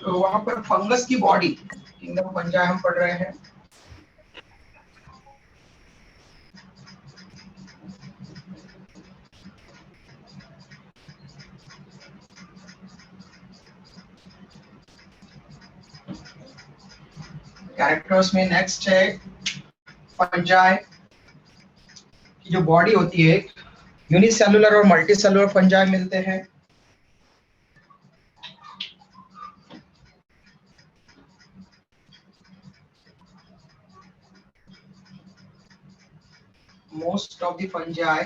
तो वहां पर फंगस की बॉडी, किंगडम फंजाई हम पढ़ रहे हैं। कैरेक्टर्स में नेक्स्ट है फंजाई की जो बॉडी होती है, यूनिसेलुलर और मल्टीसेलुलर फंजाई मिलते हैं। Most of the fungi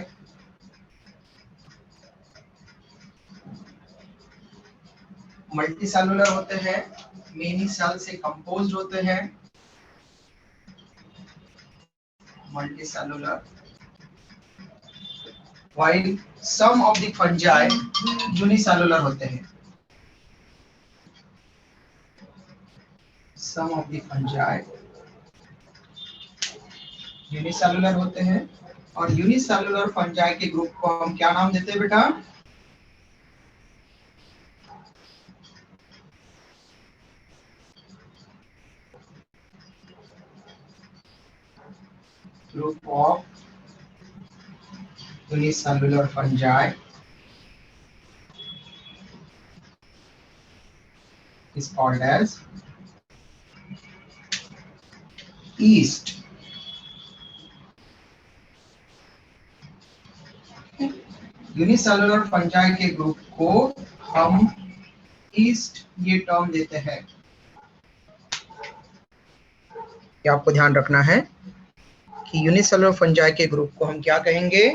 multicellular होते हैं, मेनी सेल से कंपोज्ड होते हैं। Multicellular, while some of the fungi unicellular होते हैं। some of the fungi unicellular होते हैं, और यूनिसेलुलर फंजाई के ग्रुप को हम क्या नाम देते हैं बेटा? Group of unicellular fungi is called as yeast। Unicellular fungi के ग्रुप को हम ईस्ट ये टर्म देते हैं। ये आपको ध्यान रखना है कि यूनिसेलुलर फंजाई के ग्रुप को हम क्या कहेंगे?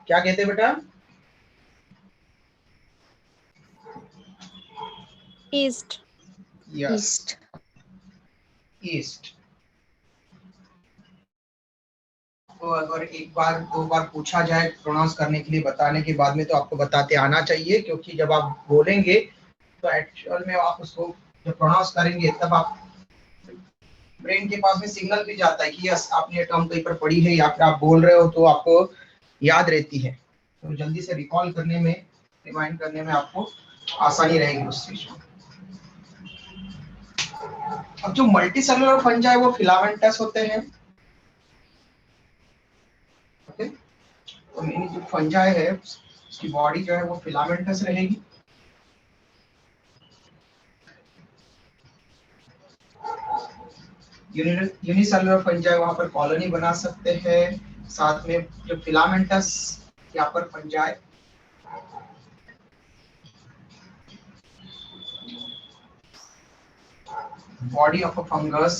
क्या कहते हैं बेटा? ईस्ट। ईस्ट। ईस्ट। तो अगर एक बार दो बार पूछा जाए प्रोनाउंस करने के लिए बताने के बाद में, तो आपको बताते आना चाहिए, क्योंकि जब आप बोलेंगे तो एक्चुअल में आप उसको जब प्रोनाउंस करेंगे तब आप ब्रेन के पास में सिग्नल भी जाता है कि यस आपने ये टर्म कहीं पर पढ़ी है या फिर आप बोल रहे हो, तो आपको याद रहती है, तो जल्दी से रिकॉल करने में, रिमाइंड करने में आपको आसानी रहेगी उस चीज में। अब जो मल्टी सेलुलर फंजाई वो फिलामेंटस होते हैं। ओके, तो मेरी जो फंजाई है उसकी बॉडी जो है वो फिलामेंटस रहेगी। यूनिसेलुलर फंजाई वहां पर कॉलोनी बना सकते हैं, साथ में जो फिलामेंटस यहाँ पर fungi body of a fungus,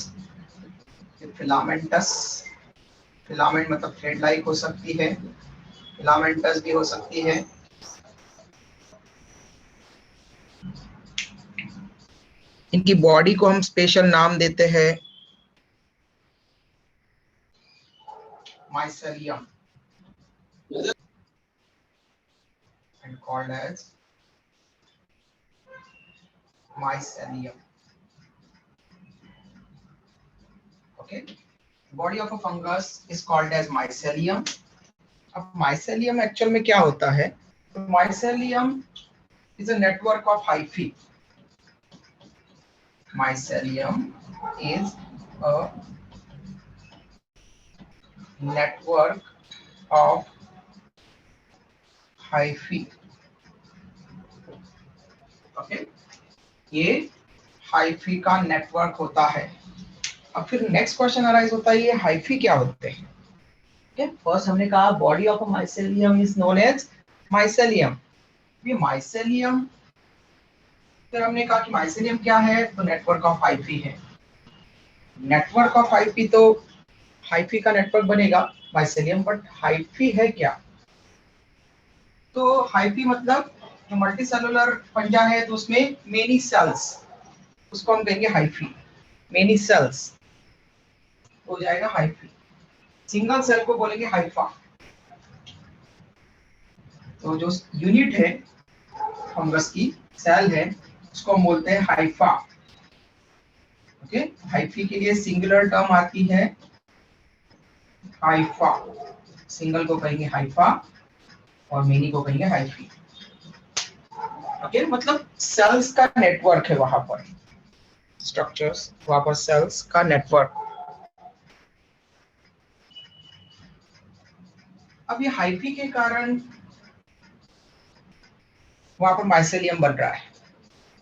filamentous, filament मतलब थ्रेड लाइक हो सकती है, फिलामेंटस भी हो सकती है। इनकी बॉडी को हम स्पेशल नाम देते हैं mycelium and called as mycelium। Okay, body of a fungus is called as mycelium। अब mycelium एक्चुअल में क्या होता है? तो mycelium is a network of hyphae। mycelium is a network of hyphae। Okay, ये हाइफी का नेटवर्क होता है। अब फिर नेक्स्ट क्वेश्चन अराइज होता है, ये हाइफी क्या होते हैं? ओके, फर्स्ट हमने कहा body of a mycelium is known as mycelium. ये माइसेलियम, फिर हमने कहा कि माइसेलियम क्या है? तो नेटवर्क ऑफ हाइफी है। नेटवर्क ऑफ हाइफी, तो हाइफी का नेटवर्क बनेगा माइसेलियम, बट हाइफी है क्या? तो हाइफी मतलब जो मल्टी सेलुलर फंजा है तो उसमें मेनी सेल्स, उसको हम कहेंगे हाइफी। मेनी सेल्स हो जाएगा हाइफी। सिंगल सेल को बोलेंगे हाइफा। तो जो यूनिट है फंगस की, सेल है, उसको हम बोलते हैं हाइफा। ओके, हाइफी के लिए सिंगुलर टर्म आती है हाइफा। सिंगल को कहेंगे हाइफा और मेनी को कहेंगे हाइफी। ओके, मतलब सेल्स का नेटवर्क है वहां पर, स्ट्रक्चर्स वहां पर सेल्स का नेटवर्क। अब ये हाइफी के कारण वहां पर माइसेलियम बन रहा है,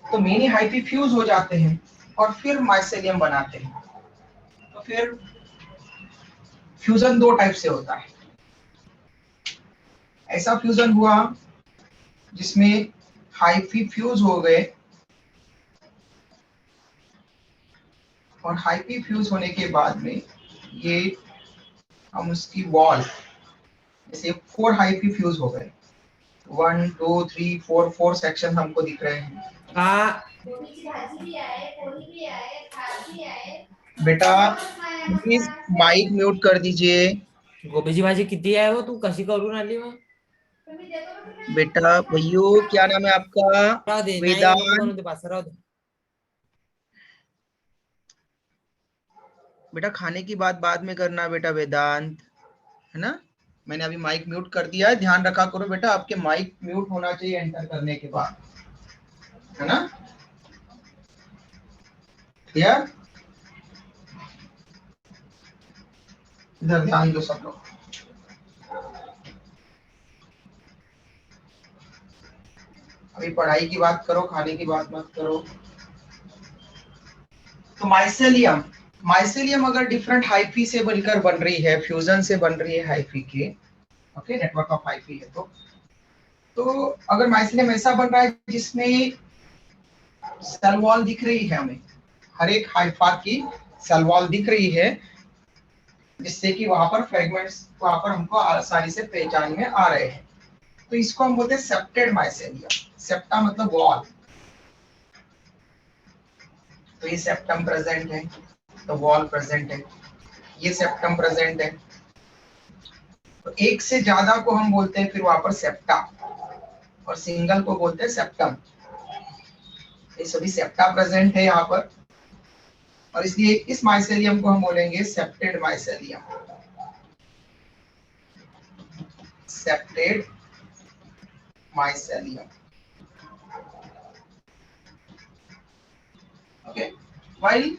तो मेनी हाइफी फ्यूज हो जाते हैं और फिर माइसेलियम बनाते हैं। तो फिर फ्यूजन दो टाइप से होता है। ऐसा फ्यूजन हुआ जिसमें हाइफी फ्यूज हो गए, और हाइफी फ्यूज होने के बाद में ये हम उसकी वॉल, जैसे 4 हाइफी फ्यूज हो गए, 1 2 3 4 4 सेक्शन हमको दिख रहे हैं। बेटा प्लीज माइक म्यूट कर दीजिए। गोबीची भाजी किती आहे हो, तू कशी करून आली मग? बेटा भैयो क्या नाम है आपका? राहू दे, नाही नको वेदांत। बनवू दे, पास राहू दे। बेटा खाने की बात बाद में करना बेटा, वेदांत, है ना। मैंने अभी माइक म्यूट कर दिया है, ध्यान रखा करो बेटा, आपके माइक म्यूट होना चाहिए एंटर करने के बाद, है ना। क्लियर? इधर ध्यान दो सब लोग। अभी पढ़ाई की बात करो, खाने की बात मत करो। तो माइसेलियम, माइसेलियम अगर डिफरेंट हाइफी से बनकर बन रही है, फ्यूजन से बन रही है हाइफी के, ओके, नेटवर्क ऑफ हाइफी है, तो अगर माइसेलियम ऐसा बन रहा है जिसमें सेल वॉल दिख रही है, हमें हर एक हाइफा की सेल वॉल दिख रही है, जिससे कि वहां पर फ्रेगमेंट्स वहां पर हमको आसानी से पहचान में आ रहे हैं, तो इसको हम बोलते हैं सेप्टेड माइसेलियम। सेप्टा मतलब वॉल, तो ये सेप्टम प्रेजेंट है, तो वॉल प्रेजेंट है, ये सेप्टम प्रेजेंट है, तो एक से ज्यादा को हम बोलते हैं फिर वहां पर सेप्टा, और सिंगल को बोलते हैं सेप्टम। ये सभी सेप्टा प्रेजेंट है यहाँ पर, और इसलिए इस माइसेलियम को हम बोलेंगे septate mycelium. Septate mycelium, okay. While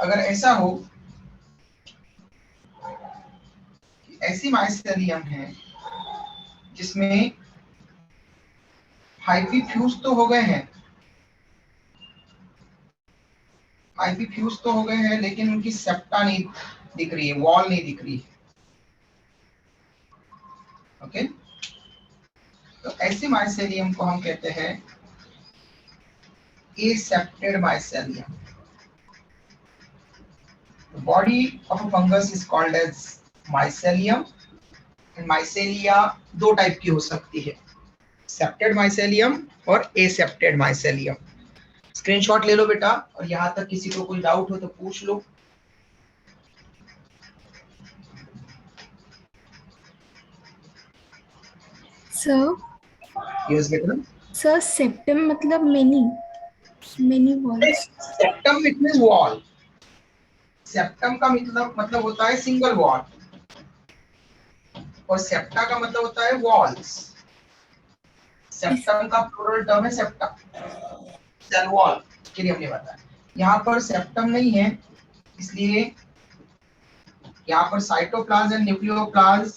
अगर ऐसा हो, ऐसी माइसेलियम है जिसमें हाइफी फ्यूज तो हो गए हैं, हाइफी फ्यूज तो हो गए हैं, लेकिन उनकी सेप्टा नहीं दिख रही है, वॉल नहीं दिख रही है, ओके। तो ऐसे माइसेलियम को हम कहते हैं एसेप्टेड mycelium. The body of a fungus is called as mycelium, and mycelia दो टाइप की हो सकती है, सेप्टेड माइसेलियम और एसेप्टेड माइसेलियम। स्क्रीनशॉट ले लो बेटा, और यहाँ तक किसी को कोई डाउट हो तो पूछ लो। सर यस बेटा। सर सेप्टम मतलब many walls. Septum it means wall, septum का मतलब होता है सिंगल वॉल, और सेप्टा का मतलब होता है वॉल्स। सेप्टम का प्लूरल टर्म है सेप्टा, सेल वॉल के लिए हमने बताया। यहाँ पर सेप्टम नहीं है, इसलिए यहाँ पर साइटोप्लाज्म एंड न्यूक्लियोप्लाज्म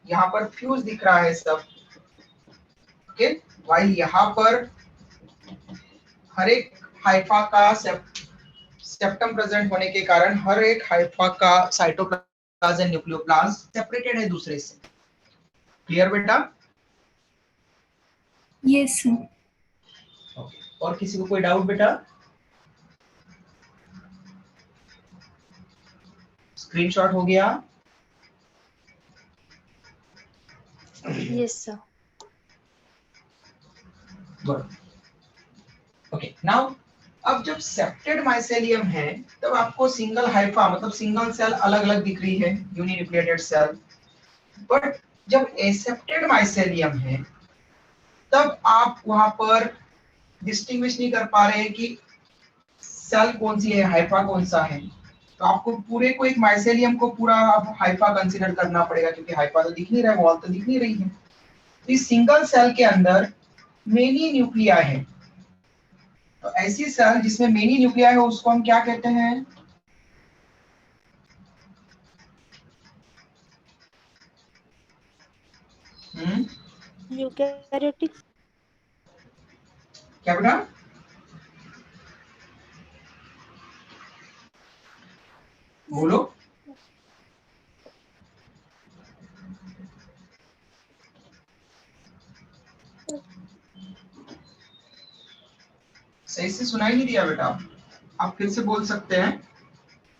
यहाँ पर फ्यूज दिख रहा है सब, ओके। वाइल यहाँ पर हर एक हाइफा का सेप्टम प्रेजेंट होने के कारण हर एक हाइफा का साइटोप्लाज्म एंड न्यूक्लियोप्लाज्म सेपरेटेड है दूसरे से। क्लियर बेटा? Yes sir. ओके, और किसी को कोई डाउट बेटा? स्क्रीनशॉट हो गया? Yes sir. Good, okay. Now अब जब सेप्टेड माइसेलियम है, तब आपको सिंगल हाइफा मतलब सिंगल सेल अलग अलग दिख रही है, यूनिन्यूक्लिएटेड सेल। बट जब एसेप्टेड माइसेलियम है, तब आप वहां पर डिस्टिंग्विश नहीं कर पा रहे हैं कि सेल कौन सी है, हाइफा कौन सा है। तो आपको पूरे को एक माइसेलियम को पूरा आप हाइफा कंसीडर करना पड़ेगा, क्योंकि हाइफा तो दिख नहीं रहा है, वॉल तो दिख नहीं रही है। तो इस सिंगल सेल के अंदर मेनी न्यूक्लिया है, तो ऐसी सेल जिसमें मेनी न्यूक्लिया है उसको हम क्या कहते हैं? यूकैरियोटिक क्या बेटा? बोलो। सही से सुनाई नहीं दिया बेटा, आप फिर से बोल सकते हैं,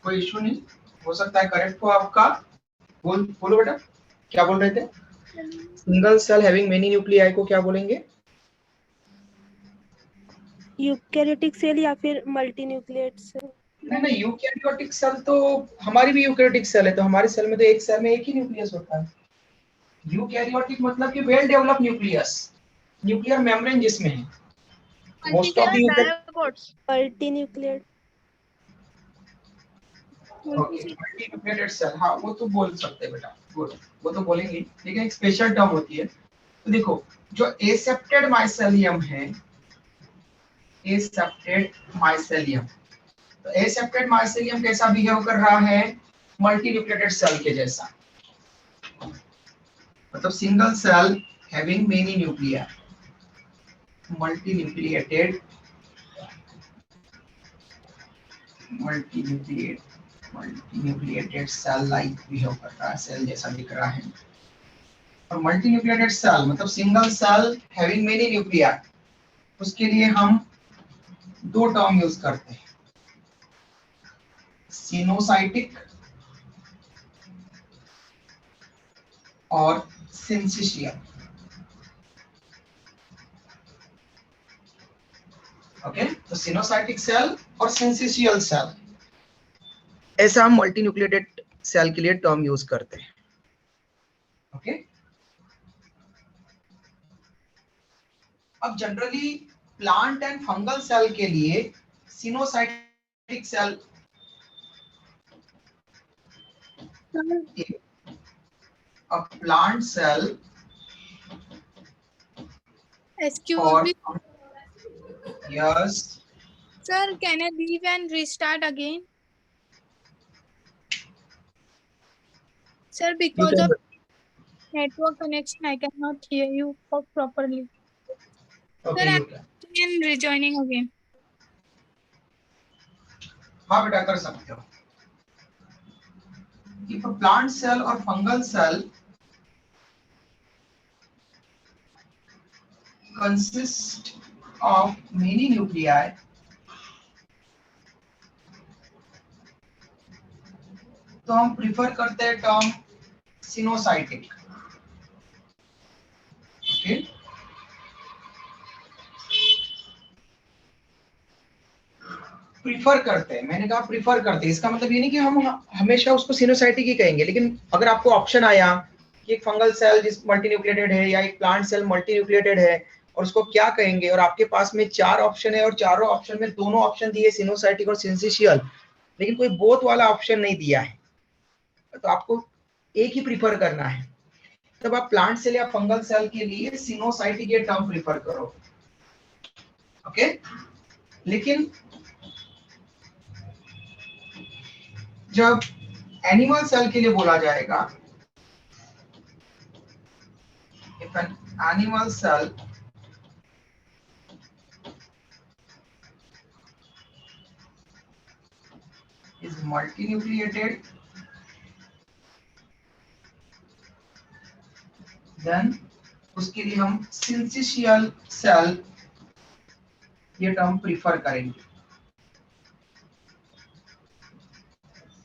कोई इशू नहीं, हो सकता है करेक्ट हो आपका। बोलो बेटा, क्या बोल रहे थे? Single cell having many nuclei को क्या बोलेंगे? यूकैरियोटिक सेल या फिर मल्टी न्यूक्लिएट सेल। नहीं, यूकैरियोटिक सेल तो हमारी भी यूकैरियोटिक सेल है, तो हमारे सेल में तो एक सेल में एक ही न्यूक्लियस होता है। यूकैरियोटिक मतलब कि well developed nucleus, nuclear membrane जिसमें है। Most of the multi nucleate okay, multi nucleated cell, हाँ वो तो बोल सकते हैं बेटा, गुड, वो तो बोलेंगे, लेकिन एक स्पेशल टर्म होती है। तो देखो, जो एसेप्टेड माइसेलियम है, एसेप्टेड माइसेलियम, तो एसेप्टेड माइसेलियम कैसा बिहेव कर रहा है? मल्टी न्यूक्लिएटेड सेल के जैसा, मतलब single cell having many nuclei, multi nucleated cell like behave कर रहा है, सेल जैसा दिख रहा है। और मल्टी न्यूक्लिएटेड सेल मतलब single cell having many nuclei, उसके लिए हम दो टर्म यूज करते हैं, सिनोसाइटिक और सिंसिशियल। ओके, तो सिनोसाइटिक सेल और सिंसिशियल सेल, ऐसा हम मल्टी न्यूक्लिएटेड सेल के लिए टर्म यूज करते हैं। ओके, अब generally plant and fungal cell के लिए coenocytic cell, a plant cell Excuse or me, yes, sir. Can I leave and restart again? Sir, you because can, of network connection, I cannot hear you properly. okay, Sir, you can, I'm rejoining again. हाँ बेटा कर सकते हो। If a plant cell or fungal cell consists of many nuclei, तो हम prefer करते हैं term coenocytic. Okay, prefer करते हैं, मैंने कहा प्रिफर करते हैं, इसका मतलब ये नहीं कि हम हमेशा उसको सिनोसाइटिक ही कहेंगे, लेकिन अगर आपको ऑप्शन आया कि एक फंगल सेल जिस मल्टी न्यूक्लिएटेड है या एक प्लांट सेल मल्टी न्यूक्लिएटेड है और उसको क्या कहेंगे, और आपके पास में चार ऑप्शन है और चारों ऑप्शन में दोनों ऑप्शन दिए सिनोसाइटिक और सिंसिशियल, लेकिन कोई बोथ वाला ऑप्शन नहीं दिया है, तो आपको एक ही प्रिफर करना है, तब आप प्लांट सेल या फंगल सेल के लिए सिनोसाइटिक ये टर्म प्रिफर करो। ओके, लेकिन जब एनिमल सेल के लिए बोला जाएगा, if an animal cell is multinucleated, then उसके लिए हम सिंसिशियल सेल ये टर्म प्रिफर करेंगे,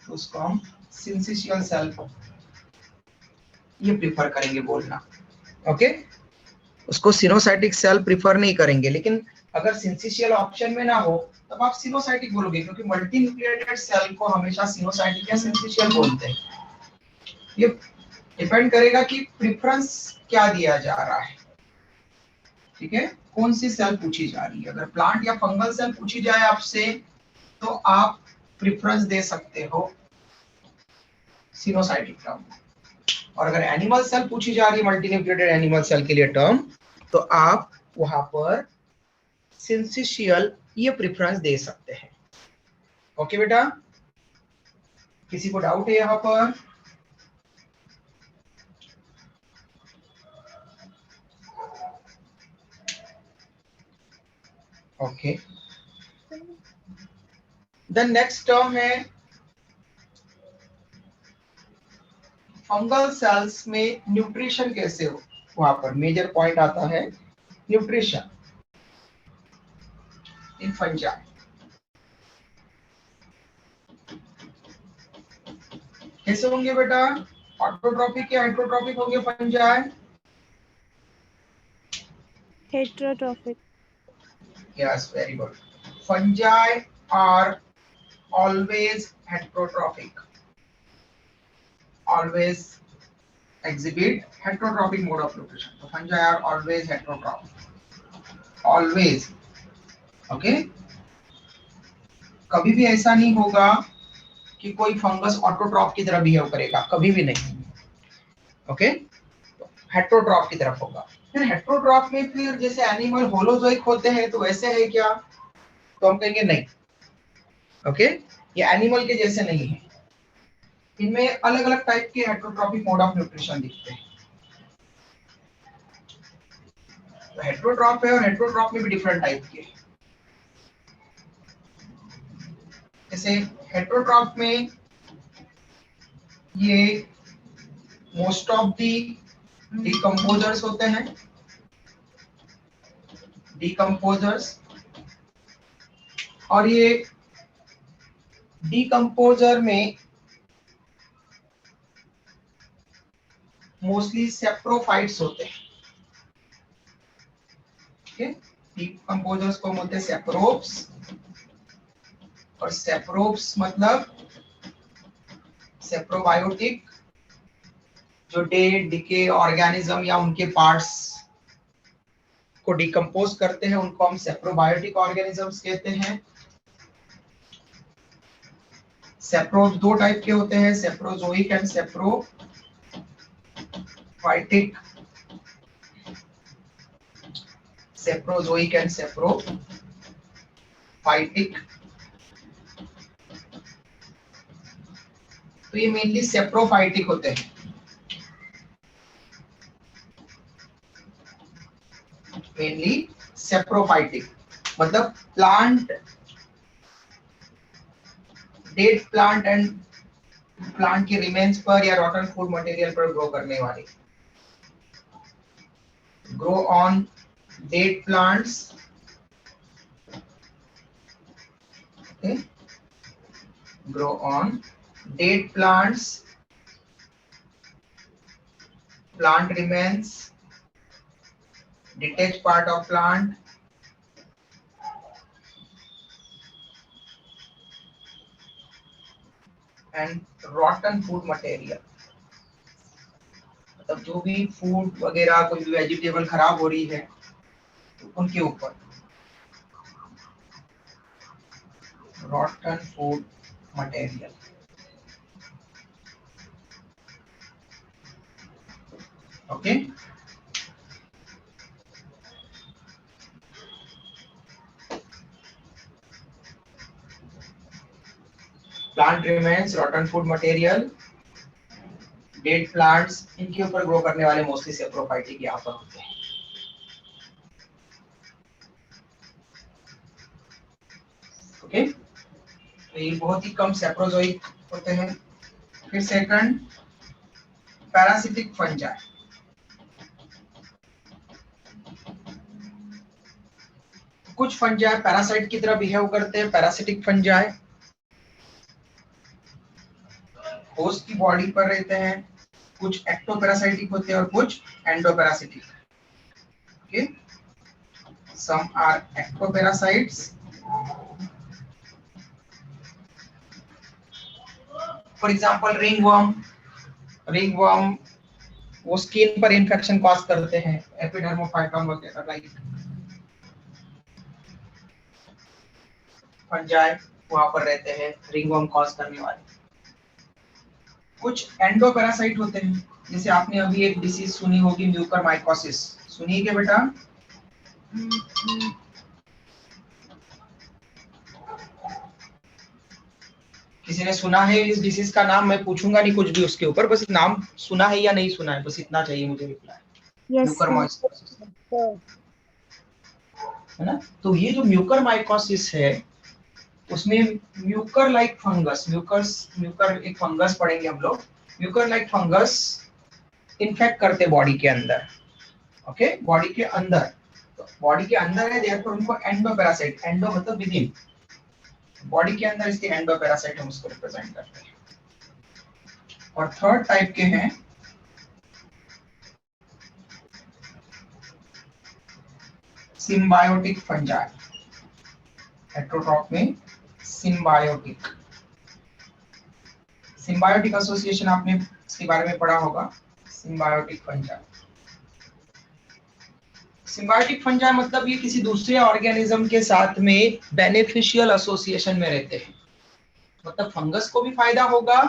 तो उसको हम सिंसिशियल सेल ये प्रिफर करेंगे बोलना। ओके, उसको सिनोसाइटिक सेल प्रिफर नहीं करेंगे, लेकिन अगर सिंसिशियल ऑप्शन में ना हो तब आप सिनोसाइटिक बोलोगे, क्योंकि मल्टी न्यूक्लिएटेड सेल को हमेशा सिनोसाइटिक या सिंसिशियल बोलते हैं। ये डिपेंड करेगा कि प्रेफरेंस क्या दिया जा रहा है, ठीक है, कौन सी सेल पूछी जा रही है। अगर प्लांट या फंगल सेल पूछी जाए आपसे तो आप प्रेफरेंस दे सकते हो सिनोसाइटिक टर्म, और अगर एनिमल सेल पूछी जा रही है मल्टी न्यूक्लिएटेड एनिमल सेल के लिए टर्म, तो आप वहां पर सिंसिशियल ये प्रेफरेंस दे सकते हैं। ओके बेटा, किसी को डाउट है यहाँ पर? ओके, द नेक्स्ट टर्म है फंगल सेल्स में न्यूट्रिशन कैसे हो, वहां पर मेजर पॉइंट आता है न्यूट्रिशन इन फंजा। कैसे होंगे बेटा? ऑटोट्रॉपिक या हेटरोट्रॉपिक होंगे fungi? heterotrophic. Yes, very good. Fungi are always heterotrophic, always exhibit heterotrophic mode of nutrition. So fungi are always heterotrophic, always. Okay, कभी भी ऐसा नहीं होगा कि कोई फंगस ऑटोट्रॉफ की तरह बिहेव करेगा, कभी भी नहीं। ओके, हेटरोट्रॉफ की तरफ होगा। फिर हेटरोट्रॉफ में फिर जैसे एनिमल होलोजोइक होते हैं तो वैसे है क्या? तो हम कहेंगे नहीं। ओके, ये एनिमल के जैसे नहीं है, इनमें अलग अलग टाइप के हेटरोट्रॉपिक मोड ऑफ न्यूट्रिशन दिखते हैं। तो हेटरोट्रॉफ है और हेटरोट्रॉफ में भी डिफरेंट टाइप के। जैसे हेटरोट्रॉफ में ये मोस्ट ऑफ दी डिकम्पोजर्स होते हैं, डिकम्पोजर्स, और ये डिकम्पोजर में मोस्टली सेप्रोफाइट्स होते हैं। डिकम्पोजर्स को बोलते हैं सेप्रोब्स, और सेप्रोब्स मतलब सेप्रोबायोटिक, जो डेड डिके ऑर्गेनिज्म या उनके पार्ट्स को डिकम्पोज करते हैं, उनको हम सेप्रोबायोटिक ऑर्गेनिजम्स कहते हैं। सेप्रोब्स दो टाइप के होते हैं, saprozoic and saprophytic. Saprozoic and saprophytic. तो ये मेनली सेप्रोफाइटिक होते हैं। मेनली सेप्रोफाइटिक मतलब plant, dead plant and plant के रिमेन्स पर या रॉटन फूड मटेरियल पर ग्रो करने वाले। Grow on dead plants, okay? Grow on dead plants, plant remains, detached part of plant, and rotten food material। मतलब जो भी फूड वगैरह, कोई भी वेजिटेबल खराब हो रही है तो उनके ऊपर rotten food material। Okay, plant remains, रॉटन food material, dead plants, इनके ऊपर ग्रो करने वाले मोस्टली सेप्रोफाइटिक यहाँ पर होते हैं। ओके, तो ये बहुत ही कम सेप्रोजोइक होते हैं। फिर सेकंड, पैरासिटिक फंजाई। कुछ फंजाई पैरासाइट की तरह बिहेव करते हैं, पैरासिटिक फंजाई होस्ट की बॉडी पर रहते हैं। कुछ एक्टोपैरासाइटिक होते हैं और कुछ endoparasitic. Okay, some are ectoparasites, for example ringworm. Ringworm वो स्किन पर इंफेक्शन कॉज करते हैं, एपिडर्मोफाइटम वगैरह लाइक फंजाई वहां पर रहते हैं, रिंगवर्म कॉज करने वाले। कुछ एंडोपैरासाइट होते हैं, जैसे आपने अभी एक डिसीज सुनी होगी म्यूकरमाइकोसिस, सुनिए क्या बेटा? किसी ने सुना है इस डिसीज का नाम? मैं पूछूंगा नहीं कुछ भी उसके ऊपर, बस नाम सुना है या नहीं सुना है, बस इतना चाहिए मुझे रिप्लाई। Yes, sir. म्यूकरमाइकोसिस, है ना? तो ये जो म्यूकरमाइकोसिस है उसमें म्यूकर लाइक फंगस, म्यूकर एक फंगस पढ़ेंगे हम लोग, म्यूकर लाइक फंगस इन्फेक्ट करते बॉडी के अंदर। ओके, बॉडी के अंदर, तो बॉडी के अंदर है, देयरफॉर उनको एंडोपैरासाइट, एंडो मतलब विद इन, बॉडी के अंदर इसके एंडोपैरासाइट हम उसको रिप्रेजेंट करते हैं। और थर्ड टाइप के हैं सिम्बायोटिक फंजाई, हेटेरोट्रॉफ में सिम्बायोटिक। सिम्बायोटिक एसोसिएशन आपने इसके बारे में पढ़ा होगा, सिम्बायोटिक फंजाई। सिम्बायोटिक फंजाई मतलब ये किसी दूसरे ऑर्गेनिज्म के साथ में बेनिफिशियल एसोसिएशन में रहते हैं, मतलब फंगस को भी फायदा होगा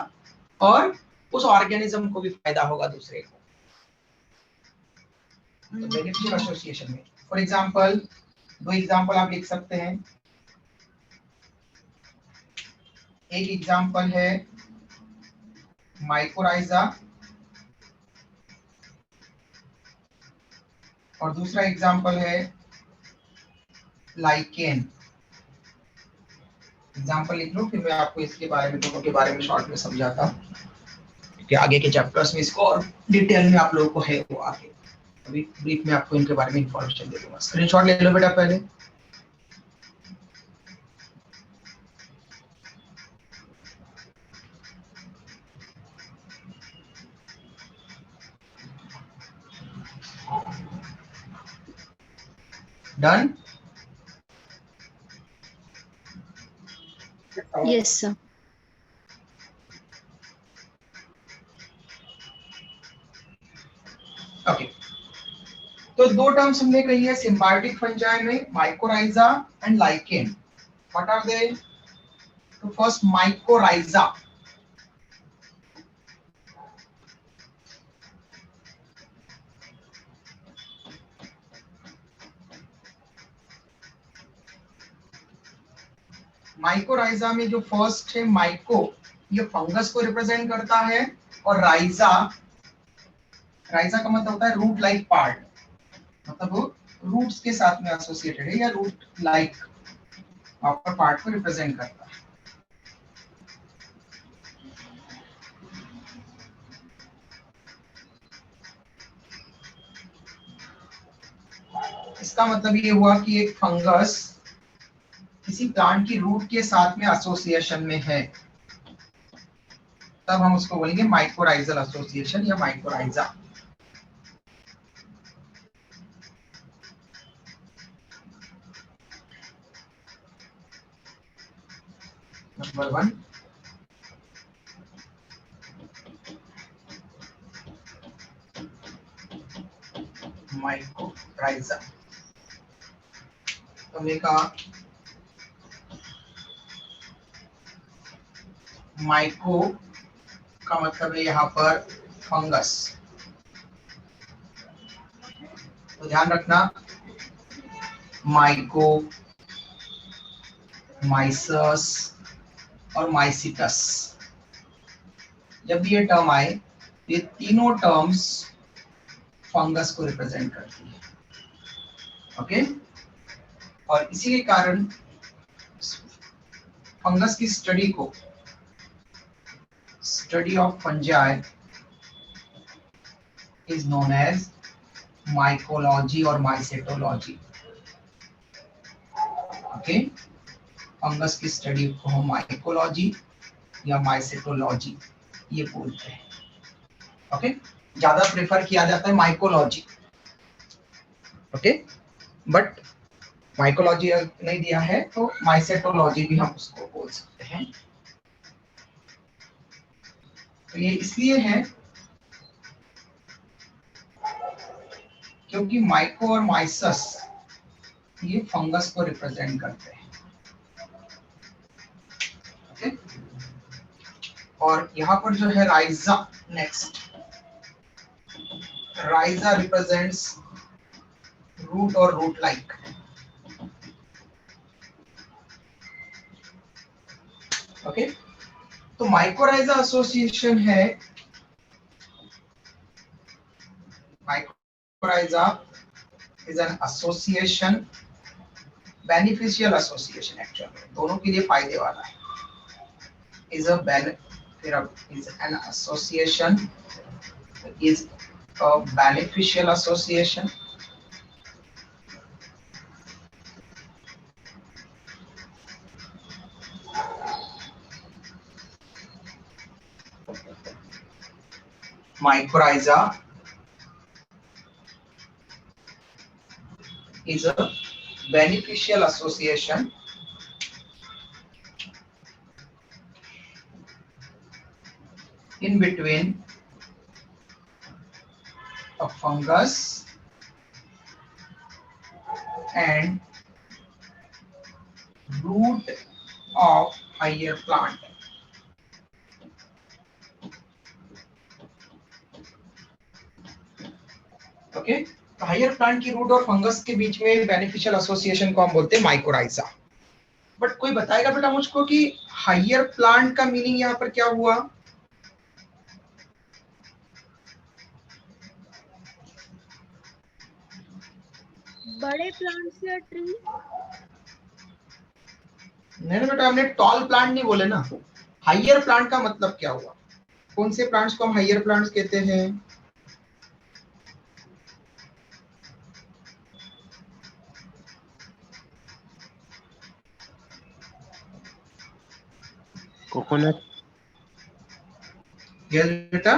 और उस ऑर्गेनिज्म को भी फायदा होगा दूसरे को, तो बेनिफिशियल एसोसिएशन में। फॉर एग्जांपल, दो एग्जांपल आप लिख सकते हैं। एक एग्जांपल है माइकोराइजा और दूसरा एग्जांपल है लाइकेन। एग्जांपल लिख लो, फिर मैं आपको इसके बारे में, दोनों के बारे में शॉर्ट में समझाता हूँ, क्योंकि आगे के चैप्टर्स में इसको और डिटेल में आप लोगों को है वो आगे। अभी ब्रीफ में आपको इनके बारे में इंफॉर्मेशन दे दूंगा। स्क्रीनशॉट ले लो बेटा पहले। डन? Yes, sir. ओके, तो दो टर्म्स हमने कही है सिम्बायोटिक फंजाई में, mycorrhiza and lichen. What are they? तो फर्स्ट माइकोराइजा। माइकोराइजा में जो फर्स्ट है माइको, ये फंगस को रिप्रेजेंट करता है, और राइजा, राइजा का मतलब होता है रूट लाइक पार्ट, मतलब वो रूट्स के साथ में एसोसिएटेड है या रूट लाइक पार्ट को रिप्रेजेंट करता है। इसका मतलब ये हुआ कि एक फंगस किसी प्लांट की रूट के साथ में एसोसिएशन में है, तब हम उसको बोलेंगे माइकोराइजल एसोसिएशन या माइकोराइजा। Number 1, mycorrhiza. तो हमने कहा माइको का मतलब है यहाँ पर फंगस, तो ध्यान रखना माइको, माइसस और माइसिटस, जब भी ये टर्म आए, ये तीनों टर्म्स फंगस को रिप्रेजेंट करती है। ओके, और इसी के कारण फंगस की स्टडी को, study of fungi is known as mycology और माइसेटोलॉजी। ओके, फंगस की स्टडी को हम माइकोलॉजी या माइसेटोलॉजी ये बोलते हैं। ओके, ज्यादा प्रेफर किया जाता है माइकोलॉजी। ओके, बट माइकोलॉजी नहीं दिया है तो माइसेटोलॉजी भी हम उसको बोल सकते हैं। तो ये इसलिए है क्योंकि माइको और माइसस ये फंगस को रिप्रेजेंट करते हैं। ओके, और यहाँ पर जो है rhiza, next rhiza represents root और रूट लाइक। ओके, तो माइकोराइजा एसोसिएशन है, mycorrhiza is an association, beneficial association, actually दोनों के लिए फायदे वाला है। Is a is an association, is a beneficial association, mycorrhiza is a beneficial association in between a fungus and root of higher plant. Okay, तो higher plant की root और fungus के बीच में बेनिफिशियल एसोसिएशन को हम बोलते हैं माइकोराइजा। बट कोई बताएगा बेटा मुझको कि हायर प्लांट का मीनिंग यहाँ पर क्या हुआ? बड़े प्लांट्स या ट्री? नहीं बेटा, हमने टॉल प्लांट नहीं बोले ना। हायर प्लांट का मतलब क्या हुआ? कौन से प्लांट्स को हम हायर प्लांट्स कहते हैं? कोकोनट। यस बेटा,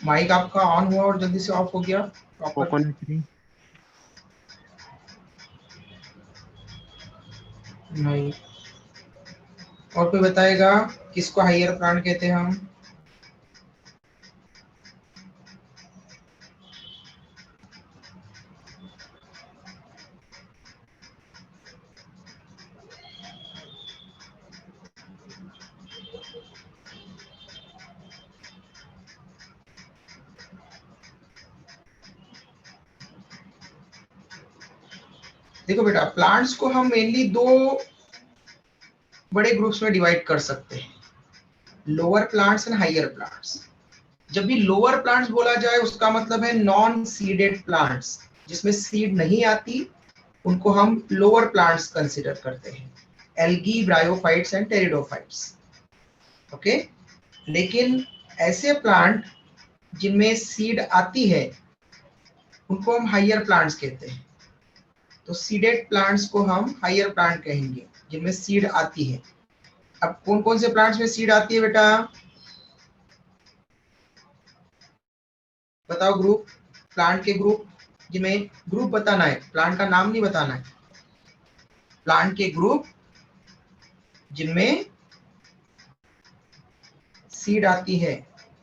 माइक आपका ऑन हुआ और जल्दी से ऑफ हो गया। Coconut tree. नहीं, और कोई बताएगा किसको हायर प्लांट कहते हैं हम? देखो बेटा, प्लांट्स को हम मेनली दो बड़े ग्रुप्स में डिवाइड कर सकते हैं, lower plants and higher plants. जब भी लोअर प्लांट्स बोला जाए उसका मतलब है नॉन सीडेड प्लांट्स, जिसमें सीड नहीं आती, उनको हम लोअर प्लांट्स कंसीडर करते हैं, algae, bryophytes and pteridophytes. Okay, लेकिन ऐसे प्लांट जिनमें सीड आती है उनको हम हायर प्लांट्स कहते हैं। तो सीडेड प्लांट्स को हम हायर प्लांट कहेंगे जिनमें सीड आती है। अब कौन कौन से प्लांट्स में सीड आती है बेटा? बताओ ग्रुप, प्लांट के ग्रुप, जिनमें ग्रुप बताना है, प्लांट का नाम नहीं बताना है। प्लांट के ग्रुप जिनमें सीड आती है,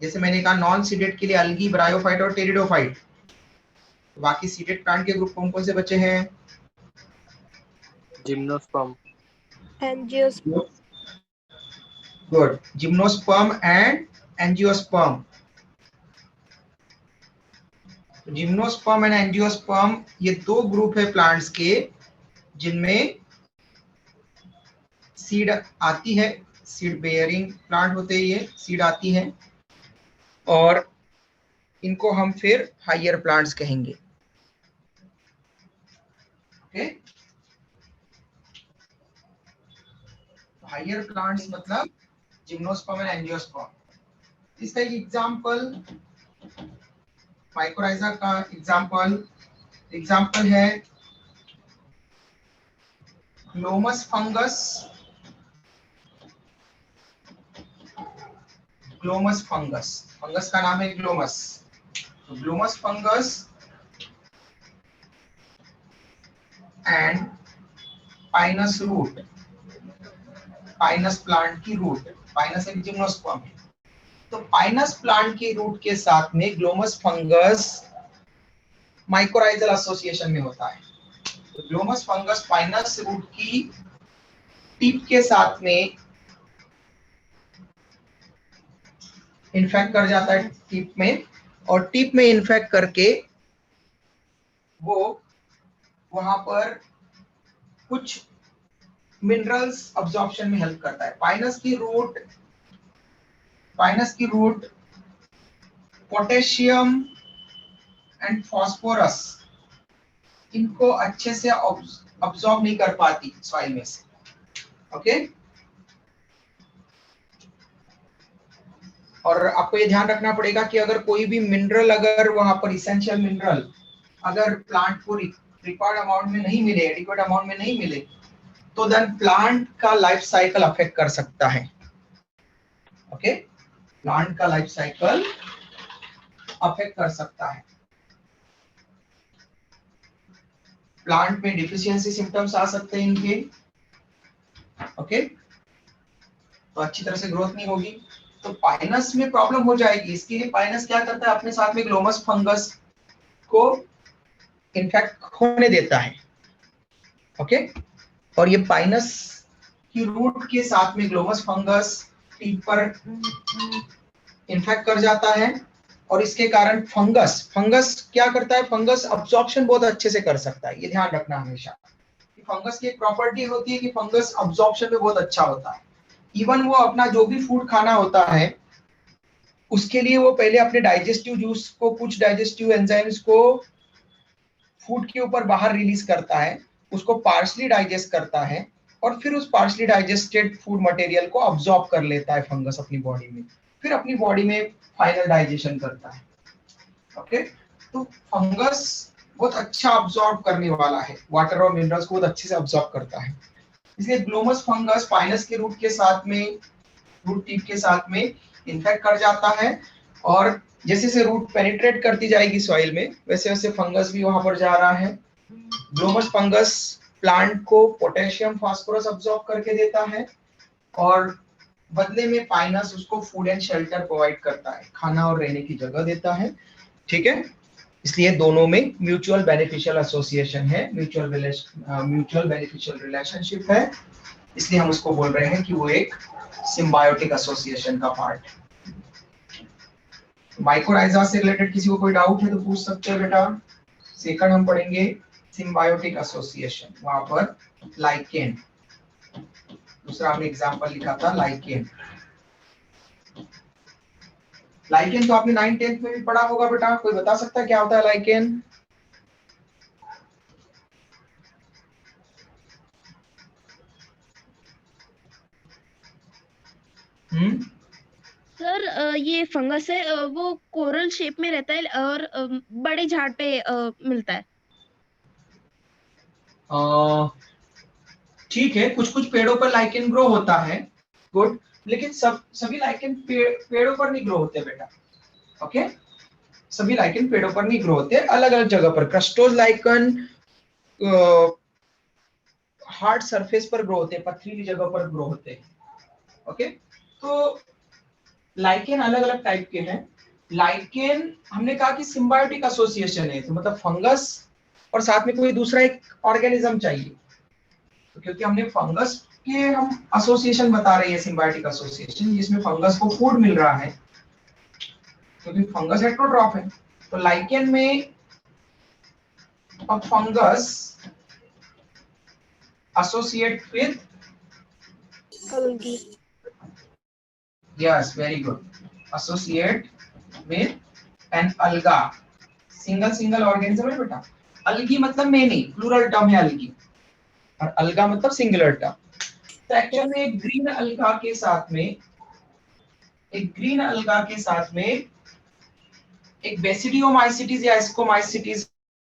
जैसे मैंने कहा नॉन सीडेड के लिए अलगी, ब्रायोफाइट और टेरिडोफाइट। बाकी सीडेड प्लांट के ग्रुप कौन कौन से बचे हैं? Gymnosperm. Angiosperm. Good, gymnosperm and angiosperm. Gymnosperm and angiosperm ये दो ग्रुप है प्लांट्स के जिनमें सीड आती है, सीड बेयरिंग प्लांट होते हैं, ये सीड आती है, और इनको हम फिर हायर प्लांट्स कहेंगे। ओके, हायर प्लांट्स मतलब जिम्नोस्पर्म एंड एंजियोस्पर्म। इसका एक एग्जांपल, माइकोराइजा का एग्जांपल है glomus fungus. Glomus fungus, fungus का नाम है ग्लोमस। तो glomus fungus and pinus root, pinus plant की रूट, पाइनस एक जिम्नोस्पर्म है, तो पाइनस प्लांट की रूट के साथ में ग्लोमस फंगस माइकोराइजल एसोसिएशन में होता है। तो ग्लोमस फंगस पाइनस रूट की टिप के साथ में इन्फेक्ट कर जाता है टिप में, और टिप में इन्फेक्ट करके वो वहां पर कुछ मिनरल्स अब्जॉर्प्शन में हेल्प करता है। पाइनस की रूट पोटेशियम एंड फास्फोरस इनको अच्छे से अब्जॉर्ब नहीं कर पाती सॉइल में से। ओके, और आपको ये ध्यान रखना पड़ेगा कि अगर कोई भी मिनरल, अगर वहां पर इसेंशियल मिनरल अगर प्लांट को रिक्वायर्ड अमाउंट में नहीं मिले, एडिक्वेट अमाउंट में नहीं मिले, तो देन प्लांट का लाइफ साइकिल अफेक्ट कर सकता है। ओके, प्लांट का लाइफ साइकिल अफेक्ट कर सकता है। प्लांट में डिफिशियंसी सिम्टम्स आ सकते हैं इनके। ओके, तो अच्छी तरह से ग्रोथ नहीं होगी, तो पाइनस में प्रॉब्लम हो जाएगी। इसके लिए पाइनस क्या करता है, अपने साथ में ग्लोमस फंगस को इन्फेक्ट होने देता है। ओके, और ये पाइनस की रूट के साथ में ग्लोमस फंगस टीप पर इन्फेक्ट कर जाता है, और इसके कारण फंगस क्या करता है, फंगस अब्जॉर्प्शन बहुत अच्छे से कर सकता है। ये ध्यान रखना हमेशा, फंगस की एक प्रॉपर्टी होती है कि फंगस अब्जॉर्प्शन में बहुत अच्छा होता है। इवन वो अपना जो भी फूड खाना होता है उसके लिए वो पहले अपने डाइजेस्टिव जूस को, कुछ डाइजेस्टिव एंजाइम्स को फूड के ऊपर बाहर रिलीज करता है, उसको पार्शली डाइजेस्ट करता है, और फिर उस पार्शली डाइजेस्टेड फूड मटेरियल को अब्सॉर्ब कर लेता है फंगस अपनी बॉडी में, फिर अपनी बॉडी में फाइनल डाइजेशन करता है। ओके, तो फंगस बहुत अच्छा अब्सॉर्ब करने वाला है, वाटर और मिनरल्स को बहुत अच्छे से अब्सॉर्ब करता है। इसलिए ग्लोमस फंगस पाइनस के रूट के साथ में, रूट टिप के साथ में इन्फेक्ट कर जाता है, और जैसे जैसे रूट पेनिट्रेट करती जाएगी सॉइल में, वैसे वैसे फंगस भी वहां पर जा रहा है। ग्लोमस फंगस प्लांट को पोटेशियम फास्फोरस अब्सॉर्ब करके देता है, और बदले में पाइनस उसको फूड एंड शेल्टर प्रोवाइड करता है, खाना और रहने की जगह देता है। ठीक है, इसलिए दोनों में म्यूचुअल बेनिफिशियल एसोसिएशन है, म्यूचुअल बेनिफिशियल रिलेशनशिप है, इसलिए हम उसको बोल रहे हैं कि वो एक सिम्बायोटिक एसोसिएशन का पार्ट है। माइकोराइजा से रिलेटेड किसी को कोई डाउट है तो पूछ सकते हो बेटा। सेकंड हम पढ़ेंगे सिम्बायोटिक एसोसिएशन, वहां पर लाइकेन, दूसरा हमने एग्जांपल लिखा था लाइकेन। लाइकेन तो आपने 9th 10th में भी पढ़ा होगा बेटा, कोई बता सकता है क्या होता है लाइकेन? सर ये फंगस है, वो कोरल शेप में रहता है और बड़े झाड़ पे मिलता है। ठीक है, कुछ कुछ पेड़ों पर लाइकेन ग्रो होता है, गुड, लेकिन सभी लाइकेन पेड़ों पर नहीं ग्रो होते बेटा। ओके, सभी लाइकेन पेड़ों पर नहीं ग्रो होते, अलग अलग जगह पर। क्रस्टोज लाइकन हार्ड सरफेस पर ग्रो होते हैं, पथरीली जगह पर ग्रो होते हैं। ओके, तो लाइकेन अलग अलग टाइप के हैं। लाइकेन हमने कहा कि सिम्बायोटिक एसोसिएशन है, तो मतलब फंगस और साथ में कोई दूसरा एक ऑर्गेनिज्म चाहिए, तो क्योंकि हमने फंगस के हम एसोसिएशन बता रहे हैं, सिम्बायोटिक एसोसिएशन जिसमें फंगस को फूड मिल रहा है, क्योंकि फंगस हेटेरोट्रॉफ है। तो लाइकेन में a fungus associate with, algae। yes, very good, associate with an alga, single organism है बेटा। अलगी मतलब मेनी, प्लूरल टर्म है अलगी, और अलगा मतलब सिंगुलर टर्म। तो एक्चुअल में एक ग्रीन अलगा के साथ में एक बेसिडियोमाइसिटीज या एस्कोमाइसिटीज,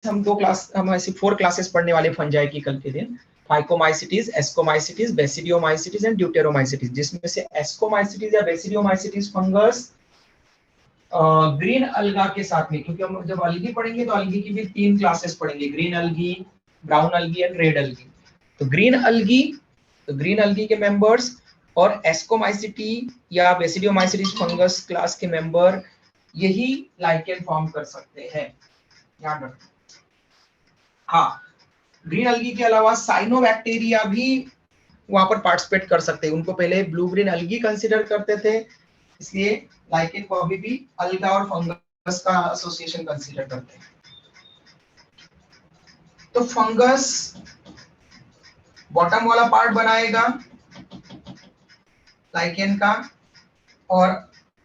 हम ऐसे 4 क्लासेस पढ़ने वाले फंजाई की कल के दिन, phycomycetes, ascomycetes, basidiomycetes and deuteromycetes, जिसमें से एस्कोमाइसिटीज या बेसिडियोमाइसिटीज फंगस ग्रीन अलगा के साथ में, क्योंकि हम जब अलगी पढ़ेंगे तो अलगी की भी 3 क्लासेस पढ़ेंगे, green algae, brown algae and red algae. तो ग्रीन अलगी के मेंबर्स और एस्कोमाइसिटी या बेसिडियोमाइसिटीज फंगस क्लास के मेंबर यही लाइकेन फॉर्म कर सकते हैं, ध्यान रखना। हाँ, ग्रीन अलगी के अलावा साइनोबैक्टीरिया भी वहां पर पार्टिसिपेट कर सकते हैं। उनको पहले ब्लू ग्रीन अलगी कंसीडर करते थे, इसलिए लाइकेन को अभी भी अलगा और फंगस का एसोसिएशन कंसीडर करते हैं। तो फंगस बॉटम वाला पार्ट बनाएगा लाइकेन का, और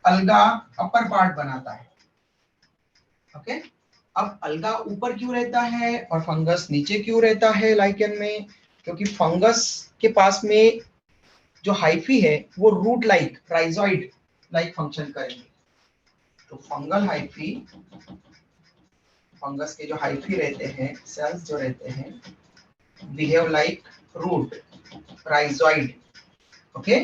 अलगा अपर पार्ट बनाता है। ओके, अब अलगा ऊपर क्यों रहता है और फंगस नीचे क्यों रहता है लाइकेन में? क्योंकि फंगस के पास में जो हाइफी है वो root like, rhizoid like function करेंगे। तो फंगल हाइफी, फंगस के जो हाइफी रहते हैं, सेल्स जो रहते हैं, behave like root, rhizoid. Okay,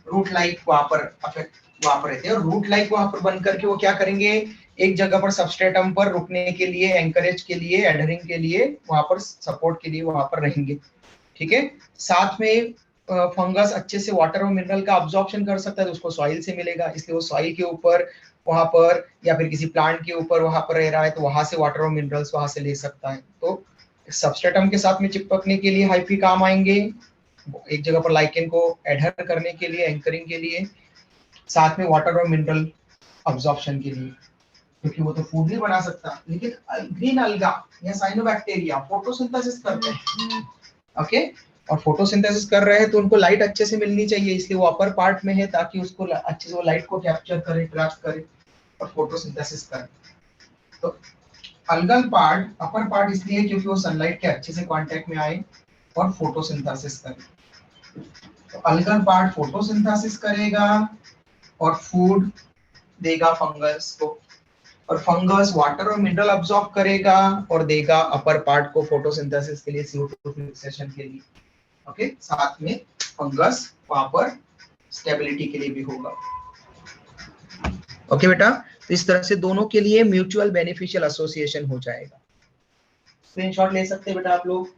root like वहां पर रहते हैं, और रूट लाइक वहां पर बन करके वो क्या करेंगे, एक जगह पर सबस्ट्रेटम पर रुकने के लिए, एंकरेज के लिए, एडहरिंग के लिए, वहां पर सपोर्ट के लिए वहां पर रहेंगे। ठीक है, साथ में फंगस अच्छे से वाटर और मिनरल का अब्जॉर्प्शन कर सकता है, तो उसको सॉइल से मिलेगा, इसलिए वो सॉइल के ऊपर वहां पर या फिर किसी प्लांट के ऊपर वहां पर रह रहा है तो वहां से वाटर और मिनरल्स वहां से ले सकता है। तो सबस्ट्रेटम के साथ में चिपकने के लिए हाइफी काम आएंगे, एक जगह पर लाइकेन को एडहर करने के लिए, एंकरिंग के लिए, साथ में वाटर और मिनरल अब्जॉर्प्शन के लिए, क्योंकि वो तो फूड नहीं बना सकता। लेकिन ग्रीन अलगा या साइनोबैक्टीरिया फोटोसिंथेसिस करते हैं। ओके, और फोटोसिंथेसिस कर रहे हैं तो उनको लाइट अच्छे से मिलनी चाहिए, इसलिए वो अपर पार्ट में है ताकि उसको अच्छे से वो लाइट को कैप्चर करे, ग्रास्प करे और फोटोसिंथेसिस करे। तो अलगल पार्ट, अपर पार्ट इसलिए क्योंकि वो सनलाइट के अच्छे से कांटेक्ट में आए और फोटोसिंथेसिस करे। तो अलगल पार्ट फोटोसिंथेसिस करेगा और फूड देगा फंगस को, और फंगस वाटर और मिनरल अब्सॉर्ब करेगा और देगा अपर पार्ट को फोटोसिंथेसिस के लिए, CO2 फिक्सेशन के लिए। ओके, साथ में फंगस वहां पर स्टेबिलिटी के लिए भी होगा। ओके बेटा, तो इस तरह से दोनों के लिए म्यूचुअल बेनिफिशियल एसोसिएशन हो जाएगा। स्क्रीनशॉट ले सकते हैं बेटा आप लोग।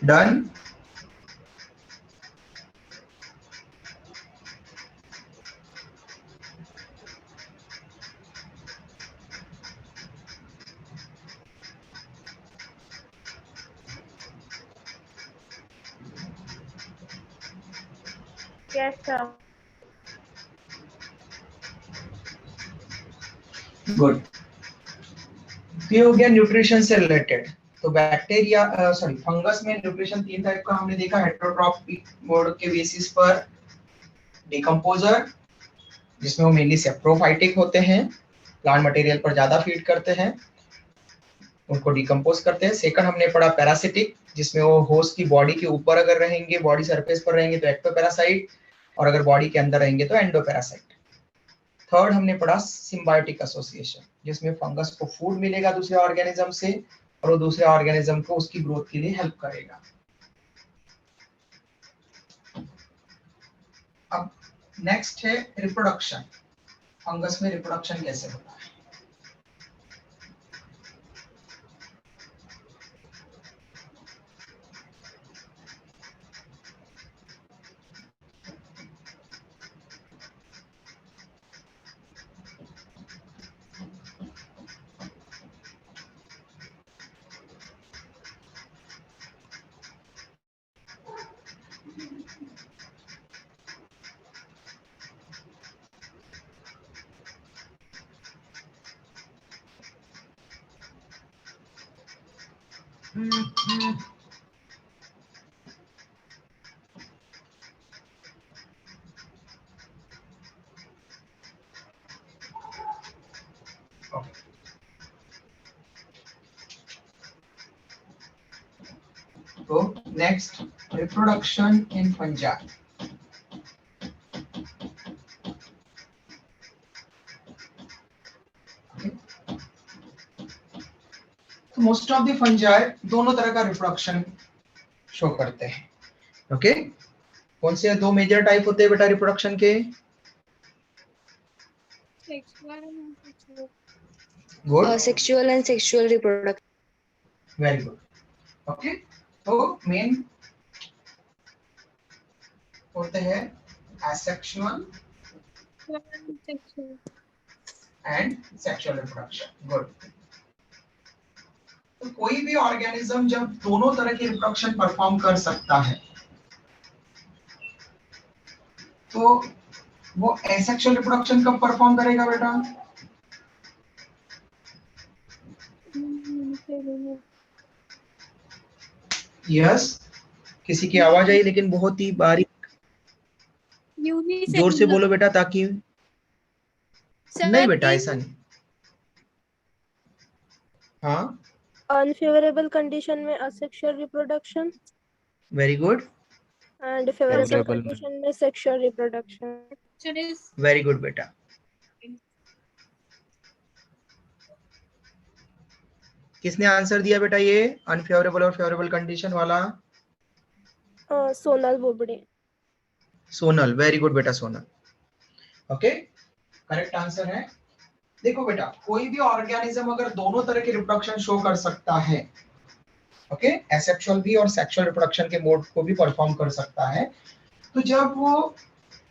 डन। Yes, sir. गुड। ये हो गया न्यूट्रिशन से रिलेटेड। तो बैक्टीरिया सॉरी फंगस में न्यूट्रिशन तीन टाइप का हमने देखा, हेटेरोट्रॉपिक मोड के बेसिस पर, डिकम्पोजर जिसमें वो मेनली सेप्रोफाइटिक होते हैं, प्लांट मटेरियल पर ज्यादा फीड करते हैं, उनको डिकम्पोज करते हैं। सेकंड हमने पढ़ा पैरासिटिक, जिसमें वो होस्ट की बॉडी के ऊपर अगर रहेंगे, बॉडी सरफेस पर रहेंगे तो एक्टोपैरासाइट, और अगर बॉडी के अंदर रहेंगे तो एंडोपैरासाइट। थर्ड हमने पढ़ा सिम्बायोटिक एसोसिएशन, जिसमें फंगस को फूड मिलेगा दूसरे ऑर्गेनिज्म से और वो दूसरे ऑर्गेनिज्म को उसकी ग्रोथ के लिए हेल्प करेगा। अब नेक्स्ट है रिप्रोडक्शन। फंगस में रिप्रोडक्शन कैसे होता है? तो नेक्स्ट, रिप्रोडक्शन इन फंजाई। तो मोस्ट ऑफ द फंजाई दोनों तरह का रिप्रोडक्शन शो करते हैं। ओके, कौन से दो मेजर टाइप होते हैं बेटा रिप्रोडक्शन के? Sexual and sexual. Good, Sexual and sexual reproduction. Very good. Okay, तो मेन होते हैं asexual Sexual. And sexual reproduction. Good. तो कोई भी ऑर्गेनिज्म जब दोनों तरह की रिप्रोडक्शन परफॉर्म कर सकता है तो वो एसेक्सुअल रिप्रोडक्शन कब परफॉर्म करेगा बेटा? यस, किसी की आवाज आई लेकिन बहुत ही बारीक, जोर से बोलो बेटा ताकि। नहीं बेटा ऐसा नहीं। हाँ, अनफेवरेबल कंडीशन में asexual reproduction very good, and favourable Favorable condition में सेक्सुअल रिप्रोडक्शन। वेरी गुड बेटा। किसने आंसर दिया बेटा ये अनफेवरेबल और फेवरेबल कंडीशन वाला? सोनल बोबड़े। सोनल, वेरी गुड बेटा सोनल। ओके, करेक्ट आंसर है। देखो बेटा, कोई भी ऑर्गेनिज्म अगर दोनों तरह के रिप्रोडक्शन शो कर सकता है, ओके, एसेक्सुअल भी और सेक्सुअल रिप्रोडक्शन के मोड को भी परफॉर्म कर सकता है, तो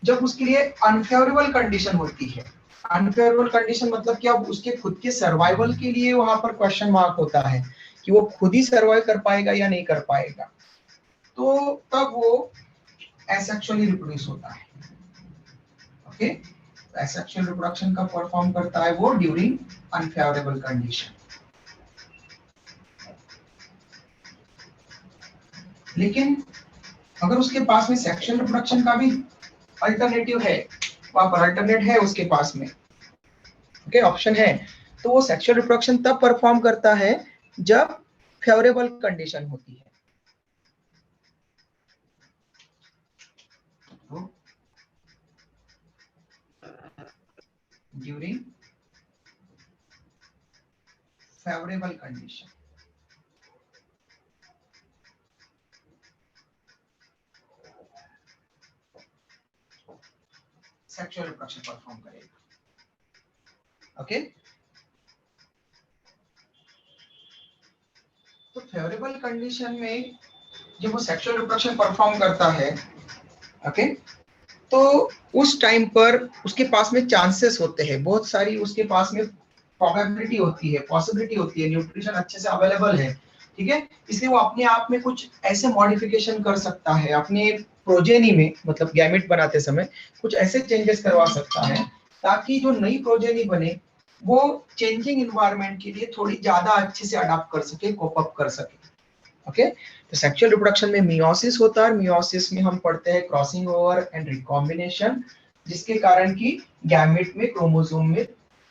जब उसके लिए अनफेवरेबल कंडीशन होती है, अनफेवरेबल कंडीशन मतलब कि अब उसके खुद के सर्वाइवल के लिए वहां पर क्वेश्चन मार्क होता है कि वो खुद ही सर्वाइव कर पाएगा या नहीं कर पाएगा, तो तब वो एसेक्सुअली रिप्रोड्यूस होता है। ओके, एसेक्सुअल रिप्रोडक्शन का परफॉर्म करता है वो ड्यूरिंग अनफेवरेबल कंडीशन। लेकिन अगर उसके पास में सेक्सुअल रिप्रोडक्शन का भी अल्टरनेटिव है, वहां पर अल्टरनेट है उसके पास में, ओके, ऑप्शन है, तो वो सेक्सुअल रिप्रोडक्शन तब परफॉर्म करता है जब फेवरेबल कंडीशन होती है। During favourable condition. Sexual reproduction perform करेगा। ओके, तो फेवरेबल कंडीशन में जब वो सेक्सुअल रिप्रोडक्शन परफॉर्म करता है, ओके, तो उस टाइम पर उसके पास में चांसेस होते हैं, बहुत सारी उसके पास में प्रोबेबिलिटी होती है, पॉसिबिलिटी होती है, न्यूट्रिशन अच्छे से अवेलेबल है, ठीक है, इसलिए वो अपने आप में कुछ ऐसे मॉडिफिकेशन कर सकता है, अपने प्रोजेनी में मतलब गैमेट बनाते समय कुछ ऐसे चेंजेस करवा सकता है ताकि जो नई प्रोजेनी बने वो चेंजिंग इन्वायरमेंट के लिए थोड़ी ज्यादा अच्छे से अडॉप्ट कर सके, कोप अप कर सके। ओके, तो सेक्सुअल रिप्रोडक्शन में मियोसिस होता है, मियोसिस में हम पढ़ते हैं क्रॉसिंग ओवर एंड रिकॉम्बिनेशन, जिसके कारण की गैमेट में क्रोमोसोम में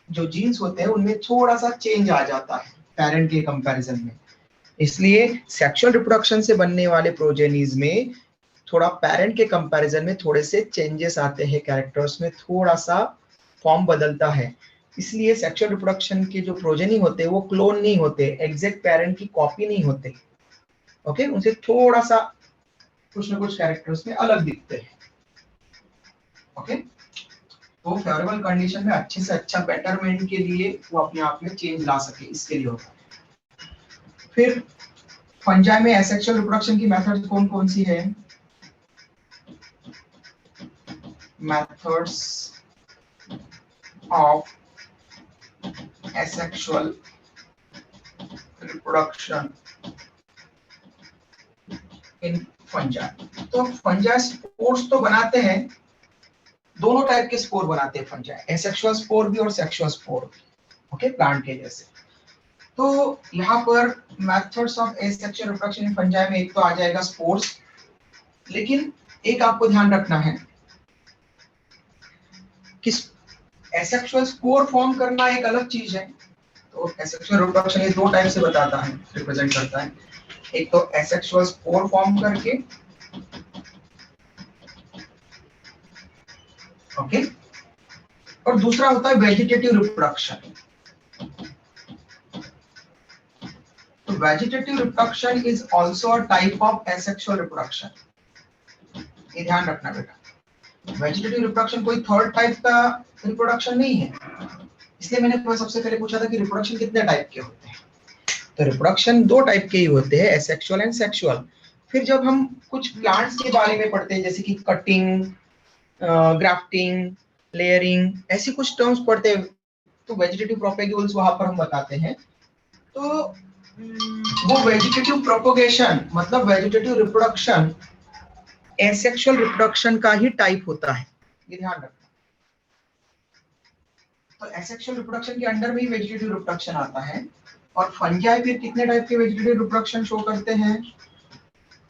जो जीन्स होते हैं उनमें थोड़ा सा चेंज आ जाता है पेरेंट के कंपैरिजन में, इसलिए सेक्सुअल रिप्रोडक्शन से बनने वाले प्रोजेनीज में थोड़ा पेरेंट के कंपैरिजन में थोड़े से चेंजेस आते हैं, कैरेक्टर्स में थोड़ा सा फॉर्म बदलता है, इसलिए सेक्सुअल रिप्रोडक्शन के जो प्रोजेनी होते हैं वो क्लोन नहीं होते, एग्जैक्ट पेरेंट की कॉपी नहीं होते, ओके, उनसे थोड़ा सा कुछ ना कुछ कैरेक्टर्स में अलग दिखते हैं। ओके, तो फेवरेबल कंडीशन में अच्छे से अच्छा बेटरमेंट के लिए वो अपने आप में चेंज ला सके, इसके लिए होता है। फिर फंजाई में एसेक्सुअल रिप्रोडक्शन की मेथड्स कौन कौन सी है? Methods of asexual reproduction in fungi, तो फंजाई स्पोर्स तो बनाते हैं, दोनों टाइप के स्पोर बनाते हैं फंजाई, एसेक्सुअल स्पोर भी और सेक्सुअल स्पोर भी, ओके, प्लांट के जैसे। तो यहाँ पर methods of asexual reproduction in fungi में एक तो आ जाएगा स्पोर्स, लेकिन एक आपको ध्यान रखना है कि एसेक्सुअल स्पोर फॉर्म करना एक अलग चीज है। तो एसेक्सुअल रिप्रोडक्शन ये दो टाइप से बताता है, रिप्रेजेंट करता है, एक तो एसेक्सुअल स्पोर फॉर्म करके, ओके, और दूसरा होता है वेजिटेटिव रिप्रोडक्शन। तो vegetative reproduction is also a type of asexual reproduction, ये ध्यान रखना बेटा। वेजिटेटिव रिप्रोडक्शन कोई थर्ड टाइप का रिप्रोडक्शन नहीं है, इसलिए मैंने सबसे पहले पूछा था कि रिप्रोडक्शन कितने टाइप के होते हैं, तो रिप्रोडक्शन दो टाइप के ही होते हैं, एसेक्सुअल एंड सेक्सुअल। फिर जब हम कुछ प्लांट्स के बारे में पढ़ते हैं जैसे कि कटिंग, ग्राफ्टिंग, लेयरिंग, ऐसी कुछ टर्म्स पढ़ते हैं, तो वेजिटेटिव प्रोपेग्यूल्स वहां पर हम बताते हैं। तो वो वेजिटेटिव प्रोपोगेशन मतलब वेजिटेटिव रिप्रोडक्शन एसेक्सुअल रिप्रोडक्शन का ही टाइप होता है, ये ध्यान रखना। तो एसेक्सुअल रिप्रोडक्शन के अंडर में ही वेजिटेटिव रिप्रोडक्शन आता है। और फंजाई फिर कितने टाइप के वेजिटेटिव रिप्रोडक्शन शो करते हैं?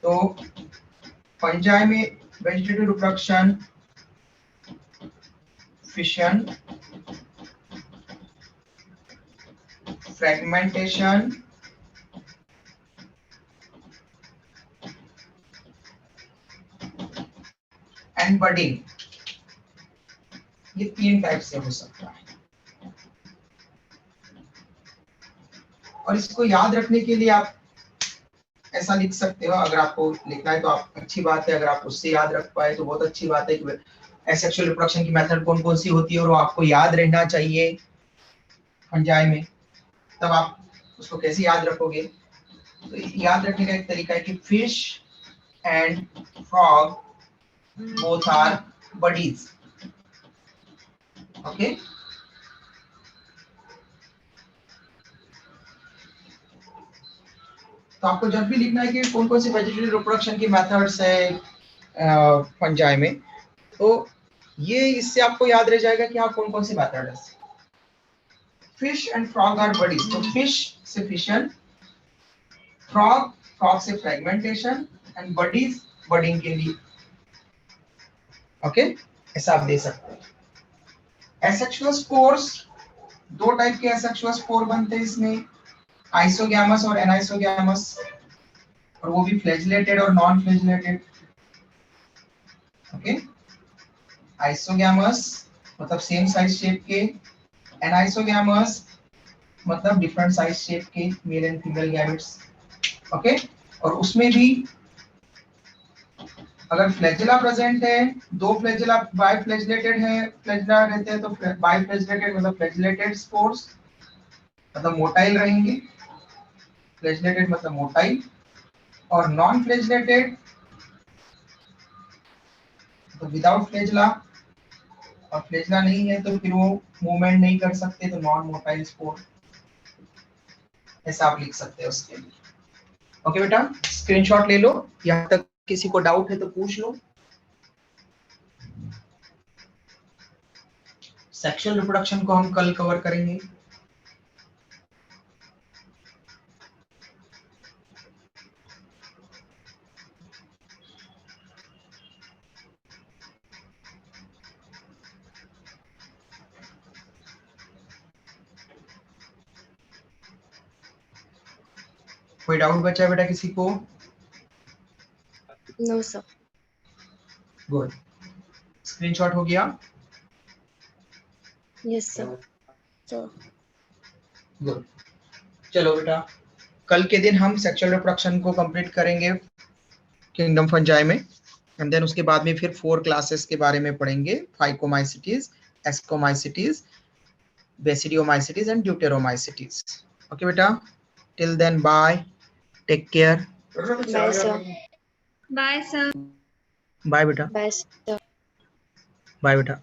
तो फंजाई में vegetative reproduction fission, fragmentation and budding, ये 3 टाइप से हो सकता है। और इसको याद रखने के लिए आप ऐसा लिख सकते हो, अगर आपको लिखना है तो आप अच्छी बात है, अगर आप उससे याद रख पाए तो बहुत अच्छी बात है कि एसेक्सुअल रिप्रोडक्शन की मेथड कौन कौन सी होती है और वो आपको याद रहना चाहिए फंजाई में, तब आप उसको कैसे याद रखोगे। तो याद रखने का एक तरीका है कि fish and frog both are buddies, okay. तो आपको जब भी लिखना है कि कौन कौन सी वेजिटेटिव रिप्रोडक्शन की मेथड्स है फंजाई में, तो ये इससे आपको याद रह जाएगा कि हाँ कौन कौन सी मेथड है। Fish and frog are buddies, तो फिश से फिशन, फ्रॉग से फ्रेगमेंटेशन एंड बडीज बडिंग के लिए, ओके ऐसा आप दे सकते हैं। एसेक्सुअल स्पोर्स, 2 टाइप के एसेक्सुअल स्पोर बनते हैं इसमें, आइसोगैमस और एनाइसोगैमस, और वो भी फ्लैजिलेटेड और नॉन फ्लैजिलेटेड, ओके। आइसोगैमस मतलब सेम साइज शेप के, एनाइसोगैमस मतलब डिफरेंट साइज शेप के male and female gametes, okay. और उसमें भी अगर फ्लैजिला प्रेजेंट है, 2 फ्लैजिला बाई फ्लैजिलेटेड है, फ्लैजिला रहते हैं, तो बाई फ्लैजिलेटेड मतलब फ्लैजिलेटेड स्पोर्स मतलब मोटाइल रहेंगे, फ्लैजिलेटेड मतलब मोटाइल, और नॉन फ्लैजिलेटेड तो विदाउट फ्लैजिला, और फ्लैजिला नहीं है तो फिर वो मूवमेंट नहीं कर सकते, तो नॉन मोटाइल स्पोर, ऐसा आप लिख सकते हैं उसके लिए, ओके बेटा। स्क्रीनशॉट ले लो, यहाँ तक किसी को डाउट है तो पूछ लो। सेक्सुअल रिप्रोडक्शन को हम कल कवर करेंगे। कोई डाउट बचा बेटा किसी को? No, sir. गुड, स्क्रीनशॉट हो गया? Yes, sir. Sir. गुड, चलो बेटा कल के दिन हम सेक्सुअल रिप्रोडक्शन को कंप्लीट करेंगे किंगडम फंजाई में, एंड देन उसके बाद में फिर 4 क्लासेस के बारे में पढ़ेंगे, phycomycetes, ascomycetes, basidiomycetes and deuteromycetes, okay बेटा। Till then bye, take care, Bye, sir. Bye, sir. Bye बेटा, Bye, sir. बाय बेटा।